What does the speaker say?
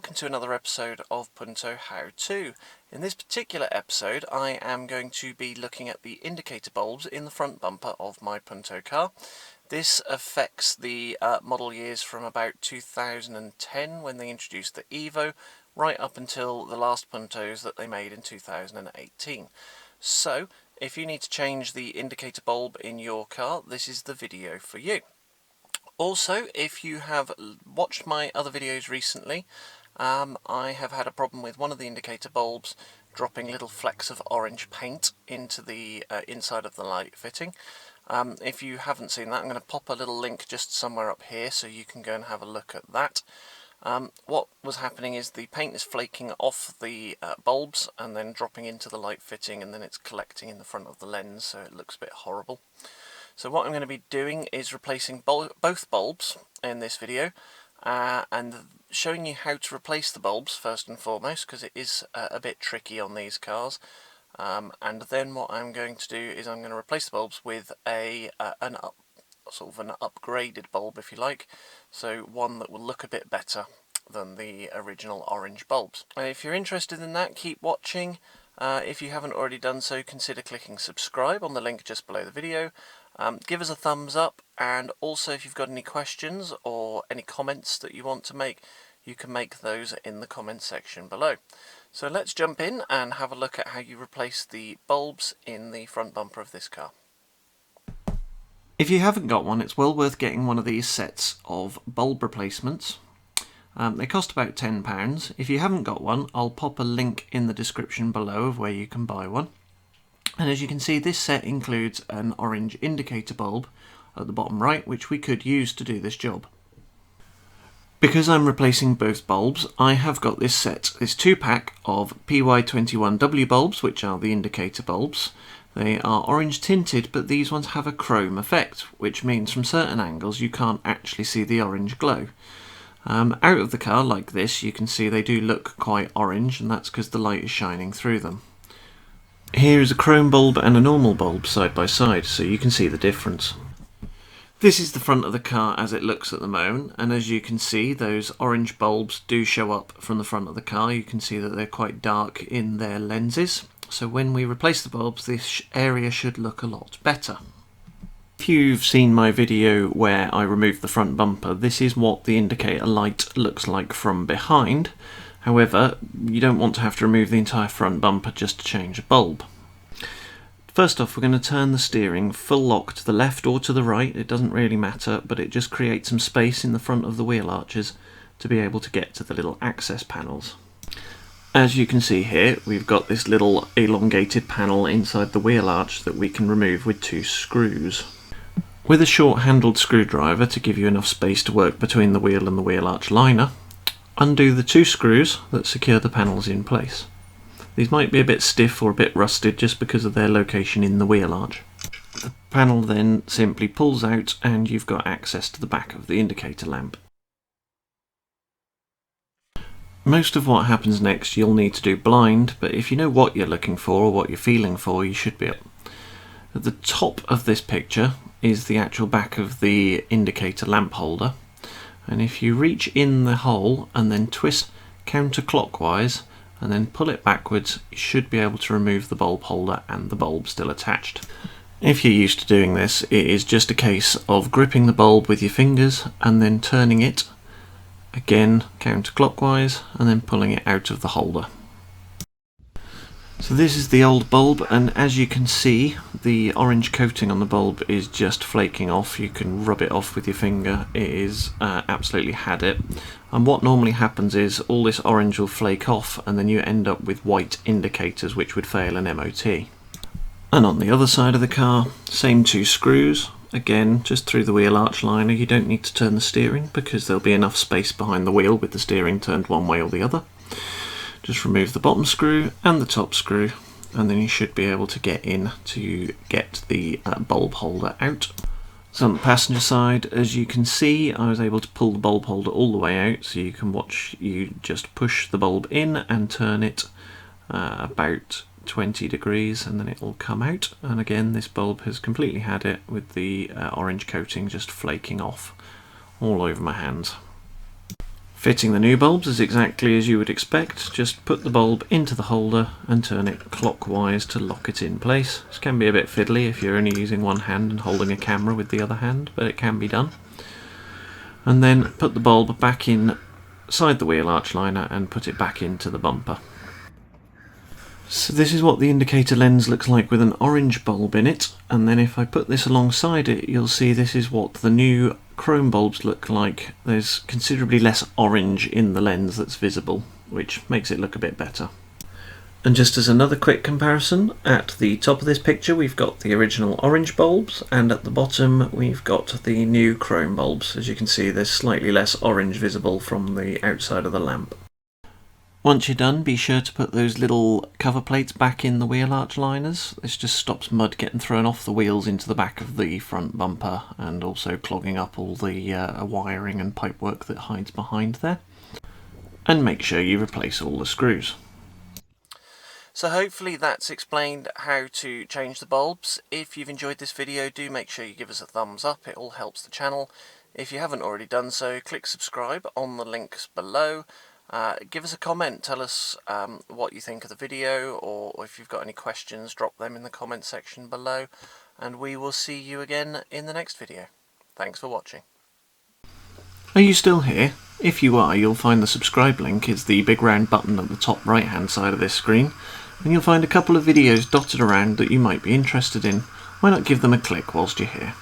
welcome to another episode of Punto How To. In this particular episode I am going to be looking at the indicator bulbs in the front bumper of my Punto car. This affects the model years from about 2010 when they introduced the Evo right up until the last Puntos that they made in 2018. So if you need to change the indicator bulb in your car, this is the video for you. Also, if you have watched my other videos recently, I have had a problem with one of the indicator bulbs dropping little flecks of orange paint into the inside of the light fitting. If you haven't seen that, I'm going to pop a little link just somewhere up here so you can go and have a look at that. What was happening is the paint is flaking off the bulbs and then dropping into the light fitting, and then it's collecting in the front of the lens, so it looks a bit horrible. So what I'm going to be doing is replacing both bulbs in this video and showing you how to replace the bulbs first and foremost, because it is a bit tricky on these cars. And then what I'm going to do is I'm going to replace the bulbs with sort of an upgraded bulb, if you like, so one that will look a bit better than the original orange bulbs. If you're interested in that, keep watching. If you haven't already done so, consider clicking subscribe on the link just below the video. Give us a thumbs up, and also if you've got any questions or any comments that you want to make, you can make those in the comment section below. So let's jump in and have a look at how you replace the bulbs in the front bumper of this car. If you haven't got one, it's well worth getting one of these sets of bulb replacements. They cost about £10. If you haven't got one, I'll pop a link in the description below of where you can buy one. And as you can see, this set includes an orange indicator bulb at the bottom right, which we could use to do this job. Because I'm replacing both bulbs, I have got this 2-pack of PY21W bulbs, which are the indicator bulbs. They are orange tinted, but these ones have a chrome effect, which means from certain angles you can't actually see the orange glow. Out of the car like this, you can see they do look quite orange, and that's because the light is shining through them. Here is a chrome bulb and a normal bulb side by side, so you can see the difference. This is the front of the car as it looks at the moment, and as you can see, those orange bulbs do show up from the front of the car. You can see that they're quite dark in their lenses, so when we replace the bulbs, this area should look a lot better. If you've seen my video where I removed the front bumper, this is what the indicator light looks like from behind. However, you don't want to have to remove the entire front bumper just to change a bulb. First off, we're going to turn the steering full lock to the left or to the right, it doesn't really matter, but it just creates some space in the front of the wheel arches to be able to get to the little access panels. As you can see here, we've got this little elongated panel inside the wheel arch that we can remove with 2 screws. With a short-handled screwdriver to give you enough space to work between the wheel and the wheel arch liner, undo the 2 screws that secure the panels in place. These might be a bit stiff or a bit rusted just because of their location in the wheel arch. The panel then simply pulls out and you've got access to the back of the indicator lamp. Most of what happens next you'll need to do blind, but if you know what you're looking for or what you're feeling for, you should be able. At the top of this picture is the actual back of the indicator lamp holder, and if you reach in the hole and then twist counterclockwise and then pull it backwards, you should be able to remove the bulb holder and the bulb still attached. If you're used to doing this, it is just a case of gripping the bulb with your fingers and then turning it again counterclockwise and then pulling it out of the holder. So this is the old bulb, and as you can see, the orange coating on the bulb is just flaking off. You can rub it off with your finger. It is absolutely had it. And what normally happens is all this orange will flake off and then you end up with white indicators which would fail an MOT. And on the other side of the car, same 2 screws. Again, just through the wheel arch liner. You don't need to turn the steering because there'll be enough space behind the wheel with the steering turned one way or the other. Just remove the bottom screw and the top screw, and then you should be able to get in to get the bulb holder out. So on the passenger side, as you can see, I was able to pull the bulb holder all the way out, so you can watch you just push the bulb in and turn it about 20 degrees and then it will come out. And again, this bulb has completely had it with the orange coating just flaking off all over my hands. Fitting the new bulbs is exactly as you would expect. Just put the bulb into the holder and turn it clockwise to lock it in place. This can be a bit fiddly if you're only using one hand and holding a camera with the other hand, but it can be done. And then put the bulb back inside the wheel arch liner and put it back into the bumper. So this is what the indicator lens looks like with an orange bulb in it, and then if I put this alongside it, you'll see this is what the new chrome bulbs look like. There's considerably less orange in the lens that's visible, which makes it look a bit better. And just as another quick comparison, at the top of this picture we've got the original orange bulbs, and at the bottom we've got the new chrome bulbs. As you can see, there's slightly less orange visible from the outside of the lamp. Once you're done, be sure to put those little cover plates back in the wheel arch liners. This just stops mud getting thrown off the wheels into the back of the front bumper, and also clogging up all the wiring and pipework that hides behind there. And make sure you replace all the screws. So hopefully that's explained how to change the bulbs. If you've enjoyed this video, do make sure you give us a thumbs up, it all helps the channel. If you haven't already done so, click subscribe on the links below. Give us a comment, tell us what you think of the video, or if you've got any questions, drop them in the comment section below, and we will see you again in the next video. Thanks for watching. Are you still here? If you are, you'll find the subscribe link is the big round button at the top right hand side of this screen, and you'll find a couple of videos dotted around that you might be interested in. Why not give them a click whilst you're here?